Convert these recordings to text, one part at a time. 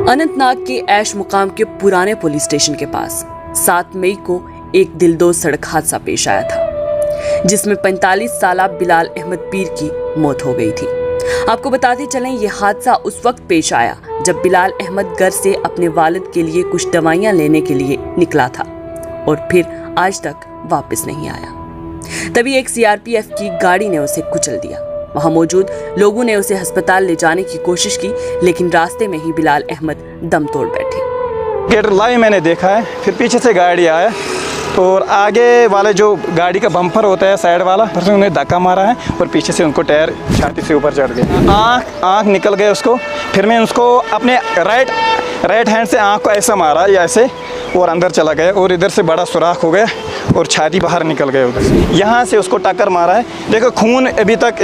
अनंतनाग के ऐश मुकाम के पुराने पुलिस स्टेशन के पास 7 मई को एक दिलदोज सड़क हादसा पेश आया था, जिसमें 45 साला बिलाल अहमद पीर की मौत हो गई थी। आपको बताते चलें, यह हादसा उस वक्त पेश आया जब बिलाल अहमद घर से अपने वालिद के लिए कुछ दवाइयां लेने के लिए निकला था और फिर आज तक वापस नहीं आया। तभी एक सीआरपीएफ की गाड़ी ने उसे कुचल दिया। वहां मौजूद लोगों ने उसे अस्पताल ले जाने की कोशिश की, लेकिन रास्ते में ही बिलाल अहमद दम तोड़ बैठे। गेट लाइन मैंने देखा है, फिर पीछे से गाड़ी आया और आगे वाले जो गाड़ी का बम्पर होता है साइड वाला, फिर उन्हें धक्का मारा है और पीछे से उनको टायर छाती से ऊपर चढ़ गए। आँख निकल गए उसको। फिर मैं उसको अपने राइट हैंड से आँख को ऐसा मारा या ऐसे और अंदर चला गया और इधर से बड़ा सुराख हो गया और छाती बाहर निकल गए उधर से। यहाँ से उसको टक्कर मारा है, देखो खून अभी तक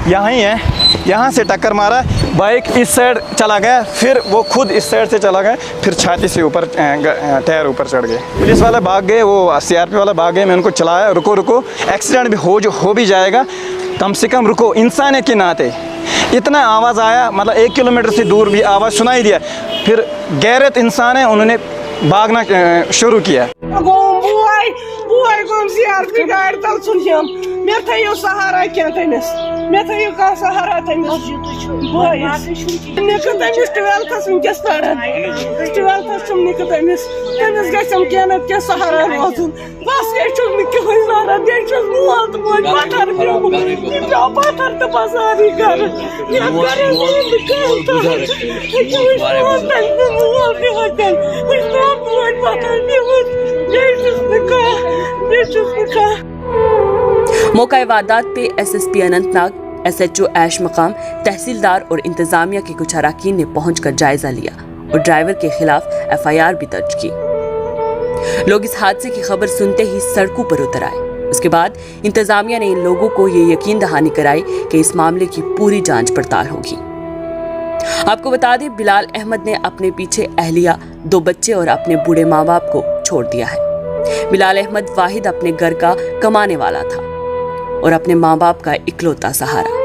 यहाँ ही है। यहाँ से टक्कर मारा, बाइक इस साइड चला गया, फिर वो खुद इस साइड से चला गया, फिर छाती से ऊपर टायर ऊपर चढ़ गए। पुलिस वाले भाग गए, वो सीआरपी वाला भाग गए। मैं उनको चलाया, रुको एक्सीडेंट भी हो भी जाएगा, कम से कम रुको। इंसान के नाते इतना आवाज़ आया, मतलब 1 किलोमीटर से दूर भी आवाज़ सुनाई दिया। फिर गैरत इंसान है, उन्होंने भागना शुरू किया। सहारा क्या तमिस मे थो कह सहारा तमिस ट्वेल्थस वनकस पढ़ान 12थस निक तमिस गम कह क्या सहारा रोजन बस ये कह मोल तो मोज पत्थर पे पत्थर तो बसारी कर मौका वारदात पे एसएसपी अनंतनाग, एसएचओ ऐश मकाम, तहसीलदार और इंतजामिया के कुछ अराकीन ने पहुंचकर जायजा लिया और ड्राइवर के खिलाफ एफआईआर भी दर्ज की। लोग इस हादसे की खबर सुनते ही सड़कों पर उतर आए। उसके बाद इंतजामिया ने इन लोगों को ये यकीन दहानी कराई कि इस मामले की पूरी जांच पड़ताल होगी। आपको बता दें, बिलाल अहमद ने अपने पीछे अहलिया, 2 बच्चे और अपने बूढ़े माँ बाप को छोड़ दिया है। बिलाल अहमद वाहिद अपने घर का कमाने वाला था और अपने माँ बाप का इकलौता सहारा।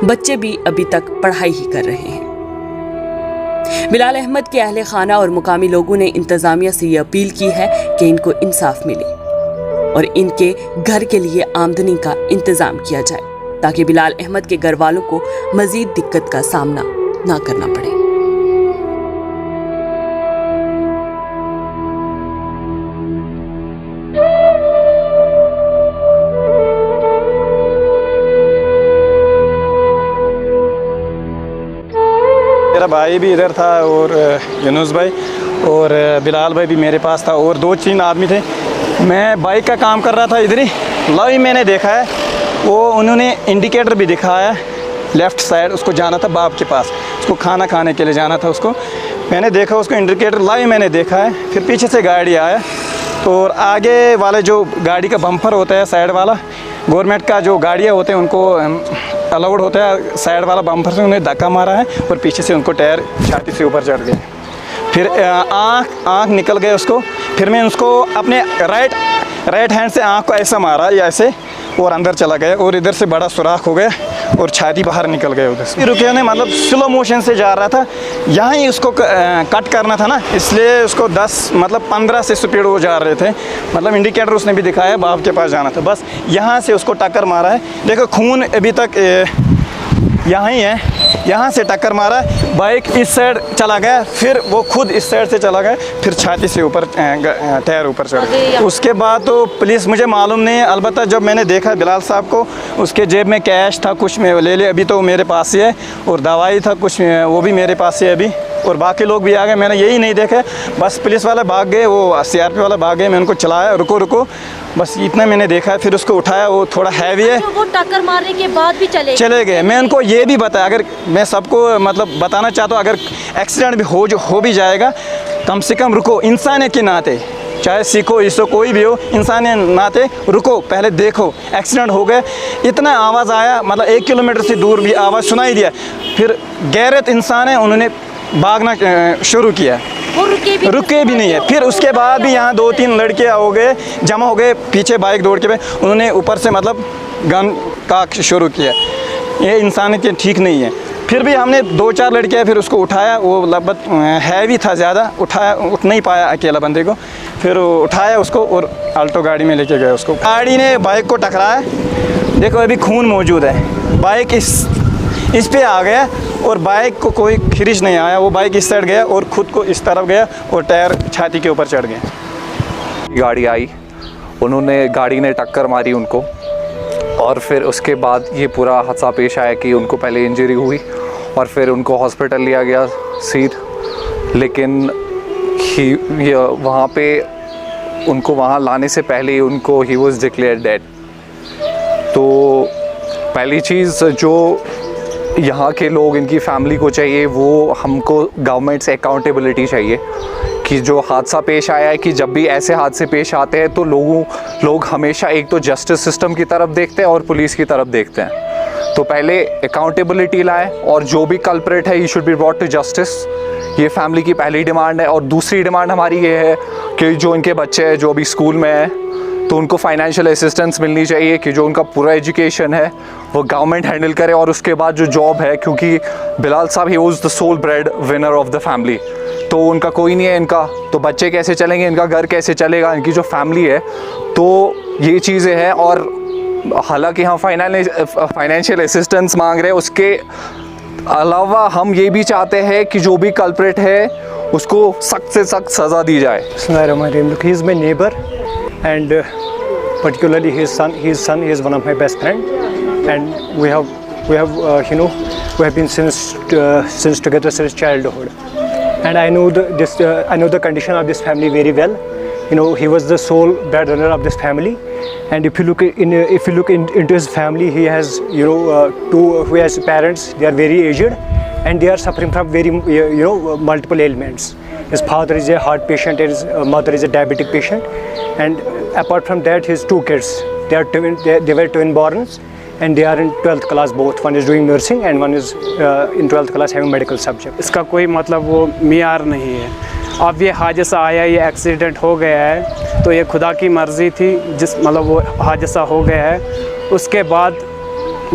बच्चे भी अभी तक पढ़ाई ही कर रहे हैं। बिलाल अहमद के अहले खाना और मुकामी लोगों ने इंतजामिया से ये अपील की है कि इनको इंसाफ मिले और इनके घर के लिए आमदनी का इंतजाम किया जाए, ताकि बिलाल अहमद के घर वालों को मजीद दिक्कत का सामना ना करना पड़े। मेरा भाई भी इधर था और यूनुस भाई और बिलाल भाई भी मेरे पास था और 2-3 आदमी थे। मैं बाइक का काम कर रहा था इधर ही, लवी मैंने देखा है वो उन्होंने इंडिकेटर भी दिखाया लेफ़्ट साइड, उसको जाना था बाप के पास। उसको खाना खाने के लिए जाना था उसको। मैंने देखा उसको इंडिकेटर लाइव मैंने देखा है, फिर पीछे से गाड़ी आया और आगे वाले जो गाड़ी का बम्पर होता है साइड वाला, गवर्नमेंट का जो गाड़ियाँ होते हैं उनको अलाउड होता है साइड वाला बम्पर से उन्हें धक्का मारा है और पीछे से उनको टायर छाती से ऊपर चढ़ गए। फिर आँख निकल गए उसको। फिर मैं उसको अपने राइट हैंड से आँख को ऐसा मारा या ऐसे और अंदर चला गया और इधर से बड़ा सुराख हो गया और छाती बाहर निकल गए उधर से। रुके ने मतलब स्लो मोशन से जा रहा था, यहाँ ही उसको कट करना था ना, इसलिए उसको 10 मतलब 15 से स्पीड वो जा रहे थे। मतलब इंडिकेटर उसने भी दिखाया बाप के पास जाना था, बस यहाँ से उसको टक्कर मारा है। देखो खून अभी तक यहाँ ही है, यहाँ से टक्कर मारा, बाइक इस साइड चला गया, फिर वो खुद इस साइड से चला गया, फिर छाती से ऊपर टायर ऊपर चढ़ गया। उसके बाद तो पुलिस मुझे मालूम नहीं है, अलबत्ता जब मैंने देखा बिलाल साहब को, उसके जेब में कैश था, कुछ में ले ले, अभी तो मेरे पास ही है, और दवाई था कुछ वो भी मेरे पास ही है अभी, और बाकी लोग भी आ गए। मैंने यही नहीं देखा, बस पुलिस वाले भाग गए, वो CRP वाला भाग गए, मैं उनको चलाया रुको रुको, बस इतना मैंने देखा है। फिर उसको उठाया, वो थोड़ा हैवी है, वो टक्कर मारने के बाद भी चले गए। मैं उनको ये भी बताया, अगर मैं सबको मतलब बताना चाहता हूँ, अगर एक्सीडेंट भी हो भी जाएगा, कम से कम रुको, इंसान के नाते, चाहे सिखो ईसो कोई भी हो, इंसान के नाते रुको, पहले देखो। एक्सीडेंट हो गए, इतना आवाज़ आया, मतलब 1 किलोमीटर से दूर भी आवाज़ सुनाई दिया, फिर गैरत इंसान है, उन्होंने भागना शुरू किया, वो रुके भी नहीं है। फिर उसके बाद भी यहाँ 2-3 लड़के जमा हो गए पीछे बाइक दौड़ के, उन्होंने ऊपर से मतलब गन का शुरू किया। ये इंसान के ठीक नहीं है। फिर भी हमने 2-4 लड़के फिर उसको उठाया, वो लगभग हैवी था ज़्यादा, उठ नहीं पाया अकेला बंदे को, फिर उठाया उसको और अल्टो गाड़ी में लेके गए उसको। गाड़ी ने बाइक को टकराया, देखो अभी खून मौजूद है, बाइक इस पे आ गया और बाइक को कोई खिरिच नहीं आया, वो बाइक इस साइड गया और ख़ुद को इस तरफ गया और टायर छाती के ऊपर चढ़ गया। गाड़ी आई, उन्होंने गाड़ी ने टक्कर मारी उनको, और फिर उसके बाद ये पूरा हादसा पेश आया कि उनको पहले इंजरी हुई और फिर उनको हॉस्पिटल लिया गया सीट, लेकिन वहाँ पे उनको वहाँ लाने से पहले ही उनको ही वॉज डिक्लेयर डेड। तो पहली चीज़ जो यहाँ के लोग, इनकी फैमिली को चाहिए, वो हमको गवर्नमेंट से अकाउंटेबिलिटी चाहिए कि जो हादसा पेश आया है, कि जब भी ऐसे हादसे पेश आते हैं तो लोग हमेशा एक तो जस्टिस सिस्टम की तरफ देखते हैं और पुलिस की तरफ देखते हैं। तो पहले अकाउंटेबिलिटी लाएं और जो भी कल्प्रेट है, he should be brought to justice. ये फैमिली की पहली डिमांड है। और दूसरी डिमांड हमारी ये है कि जो इनके बच्चे हैं जो अभी स्कूल में हैं, तो उनको फाइनेंशियल असिस्टेंस मिलनी चाहिए, कि जो उनका पूरा एजुकेशन है वो गवर्नमेंट हैंडल करे, और उसके बाद जो जॉब है, क्योंकि बिलाल साहब he was the sole bread winner of the family, तो उनका कोई नहीं है इनका, तो बच्चे कैसे चलेंगे, इनका घर कैसे चलेगा, इनकी जो फैमिली है। तो ये चीज़ें हैं। और हालांकि हम फाइनेंशियल असिस्टेंस मांग रहे हैं, उसके अलावा हम ये भी चाहते हैं कि जो भी कल्प्रेट है उसको सख्त से सख्त सज़ा दी जाए। He is my neighbor, and particularly his son is one of my best friend, and we have been since together since childhood, and I know the condition of this family very well. He was the sole breadwinner of this family, and if you look into his family, he has who has parents. They are very aged, and they are suffering from very multiple ailments. His father is a heart patient, and his mother is a diabetic patient, and apart from that, his 2 kids, they were twin borns, and they are in 12th class both. One is doing nursing and one is in 12th class having medical subject. इसका कोई मतलब वो मियार नहीं है। अब ये हादसा आया, ये एक्सीडेंट हो गया है, तो ये खुदा की मर्ज़ी थी, मतलब वो हादसा हो गया है। उसके बाद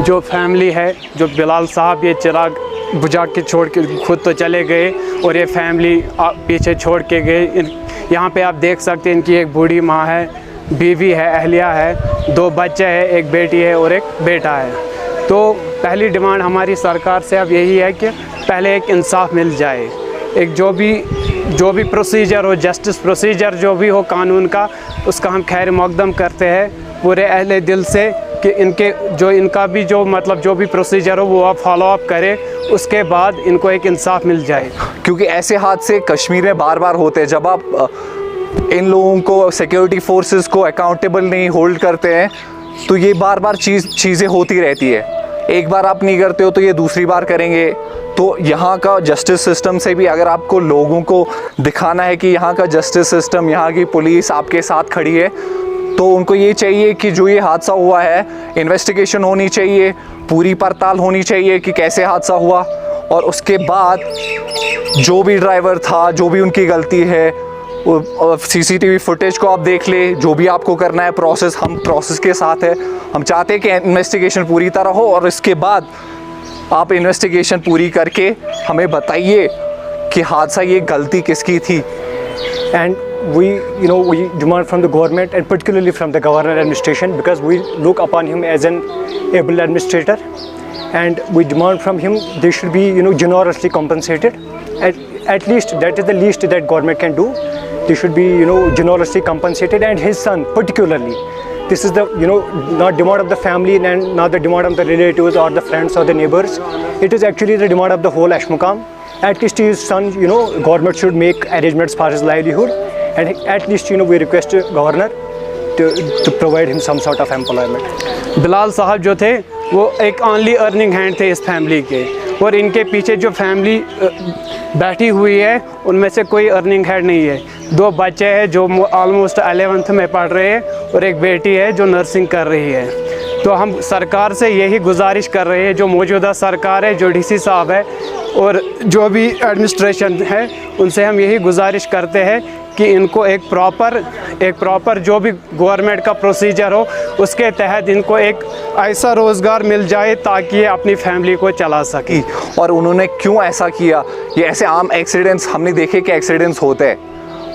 जो फैमिली है, जो बिलाल साहब ये चिराग बुझा के छोड़ के खुद तो चले गए, और ये फैमिली पीछे छोड़ के गए। यहाँ पे आप देख सकते हैं, इनकी एक बूढ़ी माँ है, बीवी है, अहलिया है, 2 बच्चे हैं, एक बेटी है और एक बेटा है। तो पहली डिमांड हमारी सरकार से अब यही है कि पहले एक इंसाफ मिल जाए, एक जो भी प्रोसीजर हो, जस्टिस प्रोसीजर जो भी हो कानून का, उसका हम खैर मकदम करते हैं पूरे अहले दिल से, कि इनका भी जो भी प्रोसीजर हो वो आप फॉलो अप करें, उसके बाद इनको एक इंसाफ मिल जाए। क्योंकि ऐसे हादसे कश्मीर में बार बार होते हैं। जब आप इन लोगों को, सिक्योरिटी फोर्सेस को अकाउंटेबल नहीं होल्ड करते हैं, तो ये बार बार चीज़ें होती रहती है। एक बार आप नहीं करते हो तो ये दूसरी बार करेंगे। तो यहाँ का जस्टिस सिस्टम से भी अगर आपको लोगों को दिखाना है कि यहाँ का जस्टिस सिस्टम, यहाँ की पुलिस आपके साथ खड़ी है, तो उनको ये चाहिए कि जो ये हादसा हुआ है इन्वेस्टिगेशन होनी चाहिए, पूरी पड़ताल होनी चाहिए कि कैसे हादसा हुआ, और उसके बाद जो भी ड्राइवर था, जो भी उनकी गलती है, सीसीटीवी फुटेज को आप देख ले, जो भी आपको करना है प्रोसेस, हम प्रोसेस के साथ है। हम चाहते हैं कि इन्वेस्टिगेशन पूरी तरह हो और इसके बाद आप इन्वेस्टिगेशन पूरी करके हमें बताइए कि हादसा ये गलती किसकी थी। And we demand from the government and particularly from the governor administration, because we look upon him as an able administrator, and we demand from him they should be generously compensated. At least that is the least that government can do. They should be generously compensated, and his son particularly. This is the not demand of the family and not the demand of the relatives or the friends or the neighbors. It is actually the demand of the whole Ashmukam. At least his son, government should make arrangements for his livelihood, and at least we request the governor to provide him some sort of employment. Bilal साहब जो थे वो एक only earning hand थे इस family के, और इनके पीछे जो फैमिली बैठी हुई है उनमें से कोई अर्निंग हैंड नहीं है। 2 बच्चे हैं जो ऑलमोस्ट 11th में पढ़ रहे हैं, और एक बेटी है जो नर्सिंग कर रही है। तो हम सरकार से यही गुजारिश कर रहे हैं, जो मौजूदा सरकार है, जो डीसी साहब है और जो भी एडमिनिस्ट्रेशन है, उनसे हम यही गुजारिश करते हैं कि इनको एक प्रॉपर जो भी गवर्नमेंट का प्रोसीजर हो उसके तहत इनको एक ऐसा रोज़गार मिल जाए ताकि ये अपनी फैमिली को चला सके। और उन्होंने क्यों ऐसा किया? ये ऐसे आम एक्सीडेंट्स हमने देखे कि एक्सीडेंट्स होते हैं,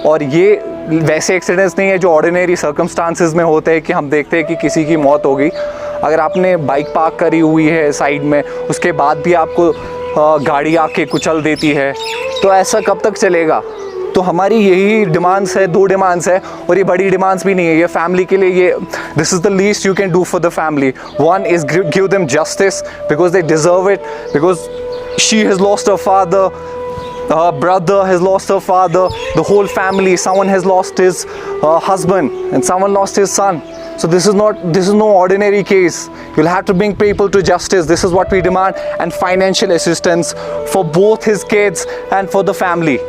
और ये वैसे एक्सीडेंट्स नहीं है जो ऑर्डिनरी सर्कमस्टांसेस में होते हैं कि हम देखते हैं कि किसी की मौत हो गई। अगर आपने बाइक पार्क करी हुई है साइड में, उसके बाद भी आपको गाड़ी आके कुचल देती है, तो ऐसा कब तक चलेगा? तो हमारी यही डिमांड्स है, 2 डिमांड्स है, और ये बड़ी डिमांड्स भी नहीं है। ये फैमिली के लिए ये this is the least you can do for the family. One is give them justice because they deserve it, because she has lost a father, her brother has lost her father, the whole family, someone has lost his husband, and someone lost his son. So this is no ordinary case. You'll have to bring people to justice. This is what we demand, and financial assistance for both his kids and for the family.